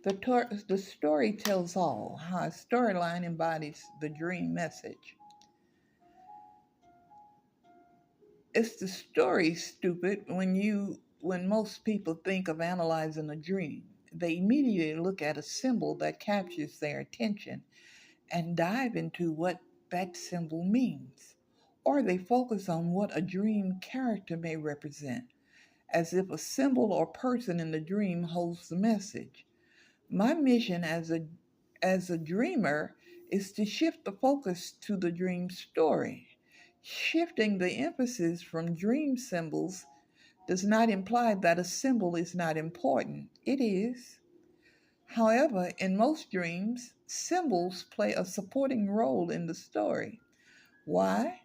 The story tells all, how a storyline embodies the dream message. It's the story, stupid, when most people think of analyzing a dream. They immediately look at a symbol that captures their attention and dive into what that symbol means. Or they focus on what a dream character may represent, as if a symbol or person in the dream holds the message. My mission as a dreamer is to shift the focus to the dream story. Shifting the emphasis from dream symbols does not imply that a symbol is not important. It is. However, in most dreams, symbols play a supporting role in the story. Why?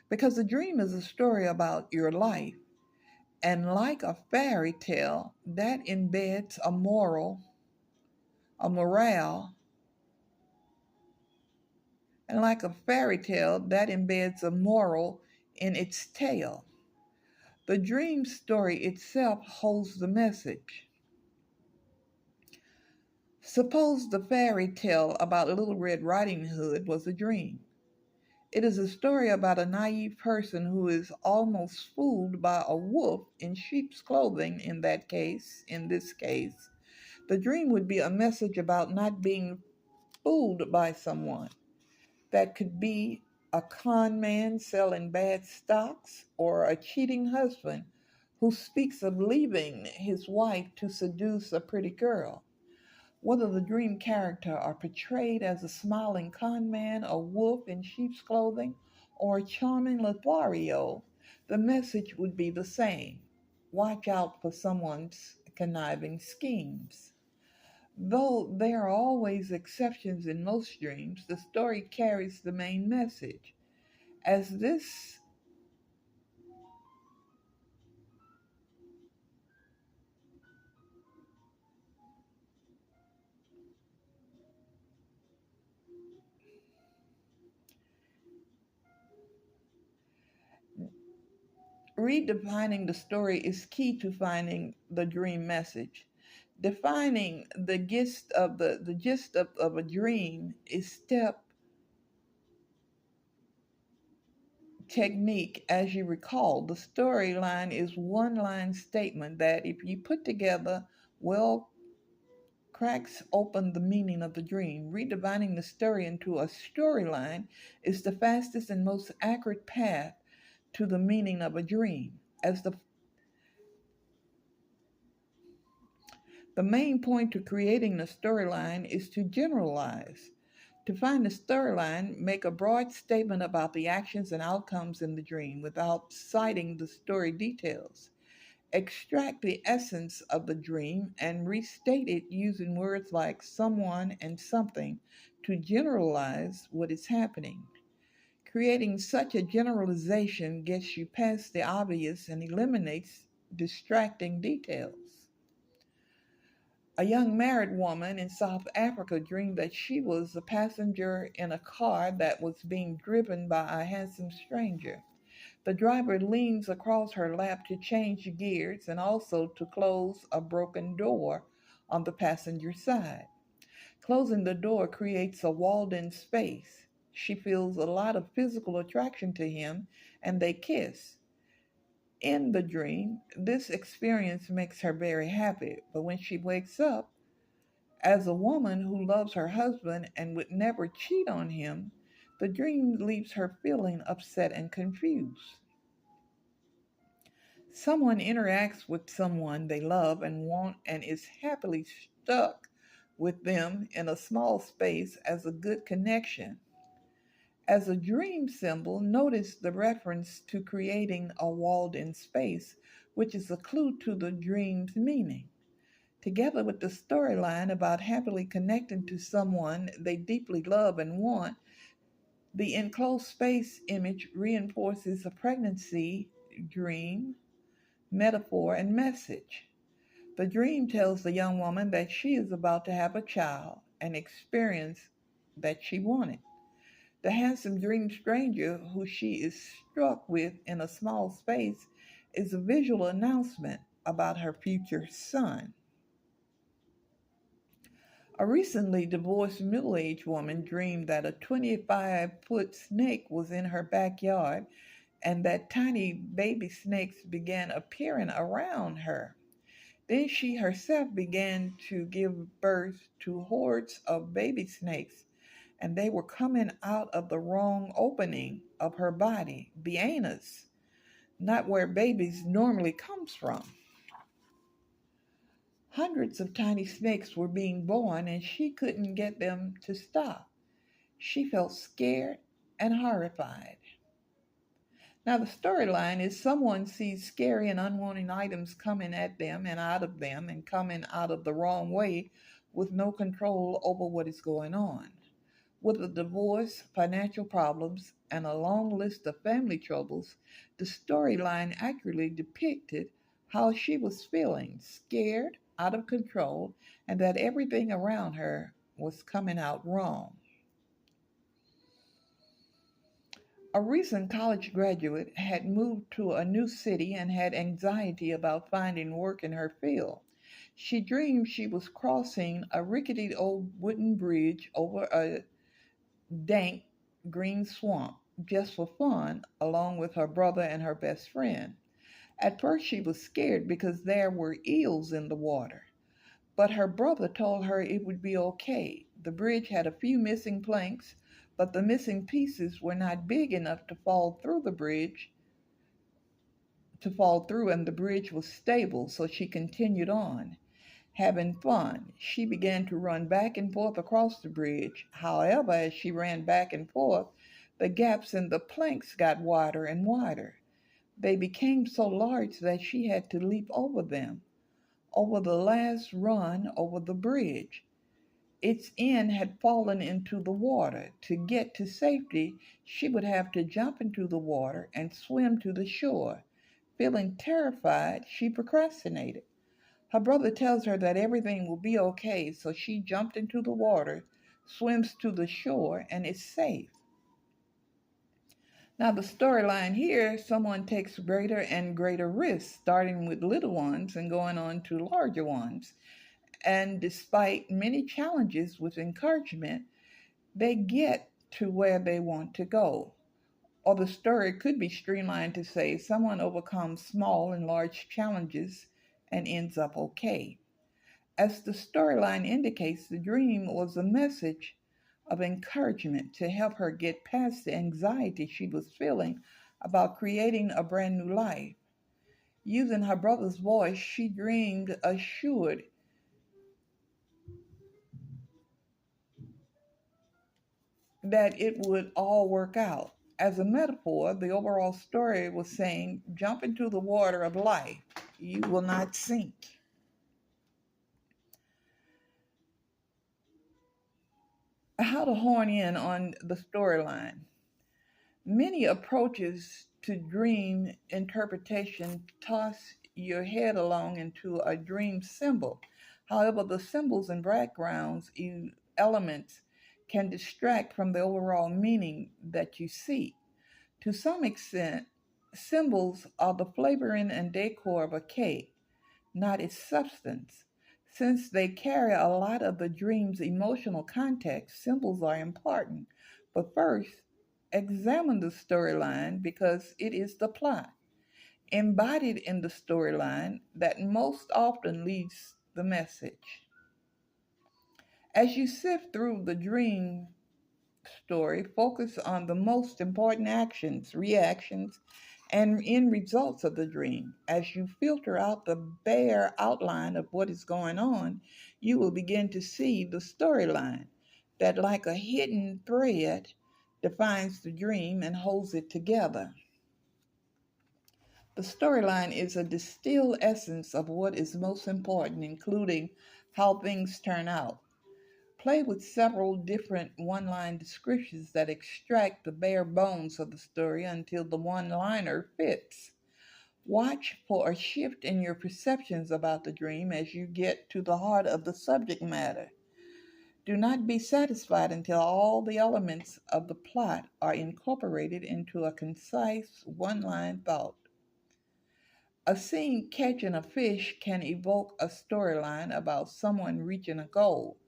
Because the dream is a story about your life, and like a fairy tale, that embeds a morale, and like a fairy tale, that embeds a moral in its tale. The dream story itself holds the message. Suppose the fairy tale about Little Red Riding Hood was a dream. It is a story about a naive person who is almost fooled by a wolf in sheep's clothing in this case. The dream would be a message about not being fooled by someone. That could be a con man selling bad stocks or a cheating husband who speaks of leaving his wife to seduce a pretty girl. Whether the dream character are portrayed as a smiling con man, a wolf in sheep's clothing, or a charming Lothario, the message would be the same. Watch out for someone's conniving schemes. Though there are always exceptions in most dreams, the story carries the main message. As this redefining the story is key to finding the dream message. Defining the gist of a dream is step technique. As you recall, the storyline is one line statement that, if you put together well, cracks open the meaning of the dream. Redefining the story into a storyline is the fastest and most accurate path to the meaning of a dream. As the main point to creating the storyline is to generalize. To find the storyline, make a broad statement about the actions and outcomes in the dream without citing the story details. Extract the essence of the dream and restate it using words like someone and something to generalize what is happening. Creating such a generalization gets you past the obvious and eliminates distracting details. A young married woman in South Africa dreamed that she was a passenger in a car that was being driven by a handsome stranger. The driver leans across her lap to change gears and also to close a broken door on the passenger side. Closing the door creates a walled in space. She feels a lot of physical attraction to him and they kiss. In the dream, this experience makes her very happy, but when she wakes up, as a woman who loves her husband and would never cheat on him, the dream leaves her feeling upset and confused. Someone interacts with someone they love and want and is happily stuck with them in a small space as a good connection. As a dream symbol, notice the reference to creating a walled in space, which is a clue to the dream's meaning. Together with the storyline about happily connecting to someone they deeply love and want, the enclosed space image reinforces a pregnancy dream, metaphor, and message. The dream tells the young woman that she is about to have a child, an experience that she wanted. The handsome dream stranger who she is struck with in a small space is a visual announcement about her future son. A recently divorced middle aged woman dreamed that a 25-foot snake was in her backyard and that tiny baby snakes began appearing around her. Then she herself began to give birth to hordes of baby snakes, and they were coming out of the wrong opening of her body, the anus, not where babies normally comes from. Hundreds of tiny snakes were being born, and she couldn't get them to stop. She felt scared and horrified. Now, the storyline is someone sees scary and unwanted items coming at them and coming out of the wrong way with no control over what is going on. With a divorce, financial problems, and a long list of family troubles, the storyline accurately depicted how she was feeling scared, out of control, and that everything around her was coming out wrong. A recent college graduate had moved to a new city and had anxiety about finding work in her field. She dreamed she was crossing a rickety old wooden bridge over a dank green swamp just for fun, along with her brother and her best friend. At first, she was scared because there were eels in the water, but her brother told her it would be okay. The bridge had a few missing planks, but the missing pieces were not big enough to fall through, and the bridge was stable, so she continued on. Having fun, she began to run back and forth across the bridge. However, as she ran back and forth, the gaps in the planks got wider and wider. They became so large that she had to leap over them. Over the last run over the bridge, its end had fallen into the water. To get to safety, she would have to jump into the water and swim to the shore. Feeling terrified, she procrastinated. Her brother tells her that everything will be okay, so she jumped into the water, swims to the shore, and is safe. Now, the storyline here someone takes greater and greater risks, starting with little ones and going on to larger ones. And despite many challenges with encouragement, they get to where they want to go. Or the story could be streamlined to say someone overcomes small and large challenges and ends up okay. As the storyline indicates, the dream was a message of encouragement to help her get past the anxiety she was feeling about creating a brand new life. Using her brother's voice, she dreamed assured that it would all work out. As a metaphor, the overall story was saying, jump into the water of life. You will not sink. How to hone in on the storyline. Many approaches to dream interpretation toss your head along into a dream symbol. However, the symbols and backgrounds elements can distract from the overall meaning that you seek. To some extent, symbols are the flavoring and decor of a cake, not its substance. Since they carry a lot of the dream's emotional context, symbols are important. But first, examine the storyline because it is the plot embodied in the storyline that most often leads the message. As you sift through the dream story, focus on the most important actions, reactions, and end results of the dream. As you filter out the bare outline of what is going on, you will begin to see the storyline that, like a hidden thread, defines the dream and holds it together. The storyline is a distilled essence of what is most important, including how things turn out. Play with several different one line descriptions that extract the bare bones of the story until the one liner fits. Watch for a shift in your perceptions about the dream as you get to the heart of the subject matter. Do not be satisfied until all the elements of the plot are incorporated into a concise one line thought. A scene catching a fish can evoke a storyline about someone reaching a goal.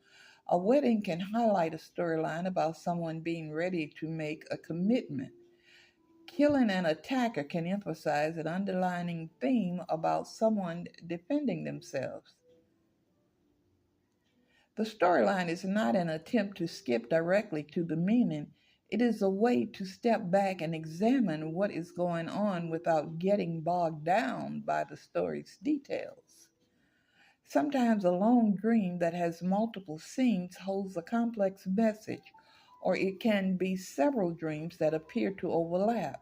A wedding can highlight a storyline about someone being ready to make a commitment. Killing an attacker can emphasize an underlying theme about someone defending themselves. The storyline is not an attempt to skip directly to the meaning, it is a way to step back and examine what is going on without getting bogged down by the story's details. Sometimes a long dream that has multiple scenes holds a complex message, or it can be several dreams that appear to overlap.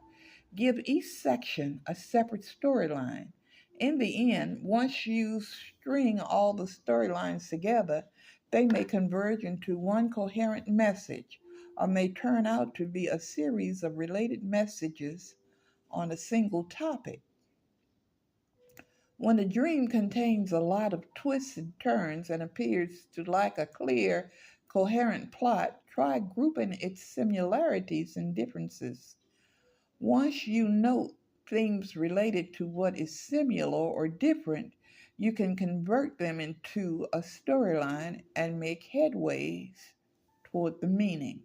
Give each section a separate storyline. In the end, once you string all the storylines together, they may converge into one coherent message, or may turn out to be a series of related messages on a single topic. When a dream contains a lot of twists and turns and appears to lack a clear, coherent plot, try grouping its similarities and differences. Once you note themes related to what is similar or different, you can convert them into a storyline and make headways toward the meaning.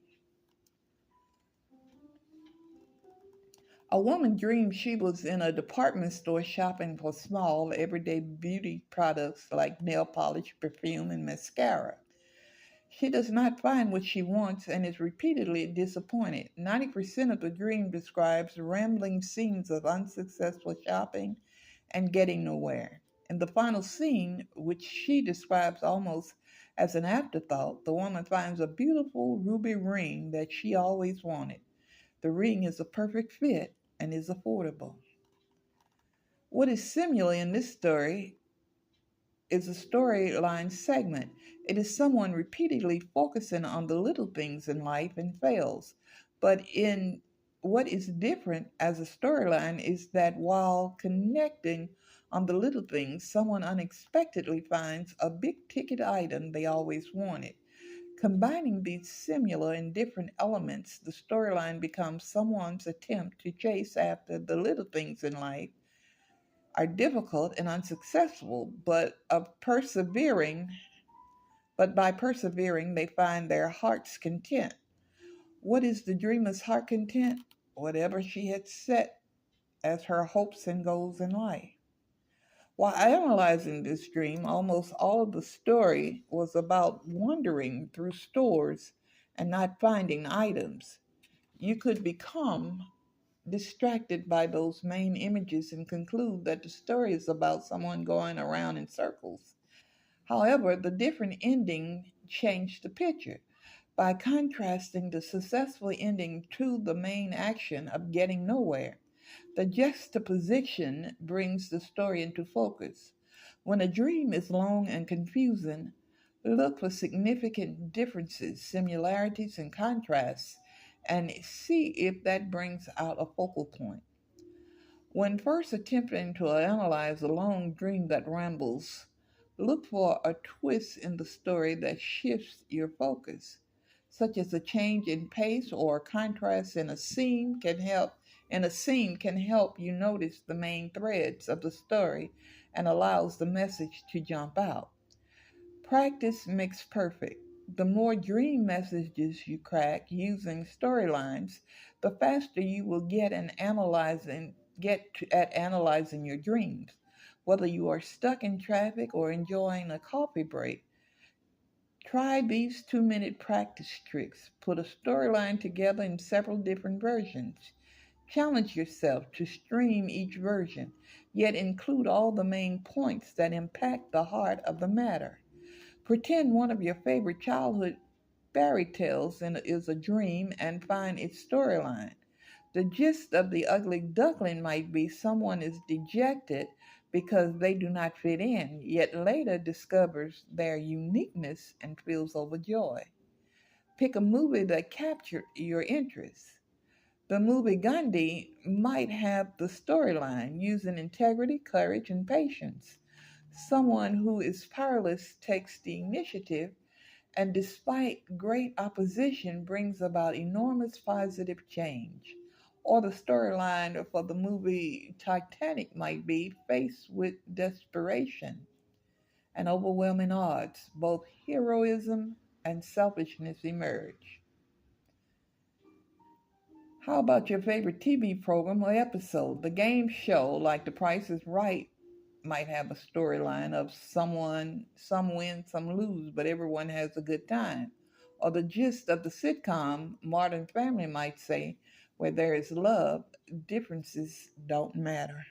A woman dreamed she was in a department store shopping for small, everyday beauty products like nail polish, perfume, and mascara. She does not find what she wants and is repeatedly disappointed. 90% of the dream describes rambling scenes of unsuccessful shopping and getting nowhere. In the final scene, which she describes almost as an afterthought, the woman finds a beautiful ruby ring that she always wanted. The ring is a perfect fit and is affordable. What is similar in this story is a storyline segment. It is someone repeatedly focusing on the little things in life and fails. But in what is different as a storyline is that while connecting on the little things, someone unexpectedly finds a big ticket item they always wanted. Combining these similar and different elements, the storyline becomes someone's attempt to chase after the little things in life are difficult and unsuccessful, but by persevering they find their heart's content. What is the dreamer's heart content? Whatever she had set as her hopes and goals in life. While analyzing this dream, almost all of the story was about wandering through stores and not finding items. You could become distracted by those main images and conclude that the story is about someone going around in circles. However, the different ending changed the picture. By contrasting the successful ending to the main action of getting nowhere, the juxtaposition brings the story into focus. When a dream is long and confusing, look for significant differences, similarities, and contrasts, and see if that brings out a focal point. When first attempting to analyze a long dream that rambles, look for a twist in the story that shifts your focus, such as a change in pace or a contrast in a scene can help you notice the main threads of the story and allows the message to jump out. Practice makes perfect. The more dream messages you crack using storylines, the faster you will get at analyzing your dreams. Whether you are stuck in traffic or enjoying a coffee break, try these 2-minute practice tricks. Put a storyline together in several different versions. Challenge yourself to stream each version, yet include all the main points that impact the heart of the matter. Pretend one of your favorite childhood fairy tales is a dream and find its storyline. The gist of the ugly duckling might be someone is dejected because they do not fit in, yet later discovers their uniqueness and feels overjoyed. Pick a movie that captured your interest. The movie Gandhi might have the storyline using integrity, courage, and patience. Someone who is powerless takes the initiative and, despite great opposition, brings about enormous positive change. Or the storyline for the movie Titanic might be faced with desperation and overwhelming odds, both heroism and selfishness emerge. How about your favorite TV program or episode? The game show, like The Price is Right, might have a storyline of some win, some lose, but everyone has a good time. Or the gist of the sitcom, Modern Family might say, where there is love, differences don't matter.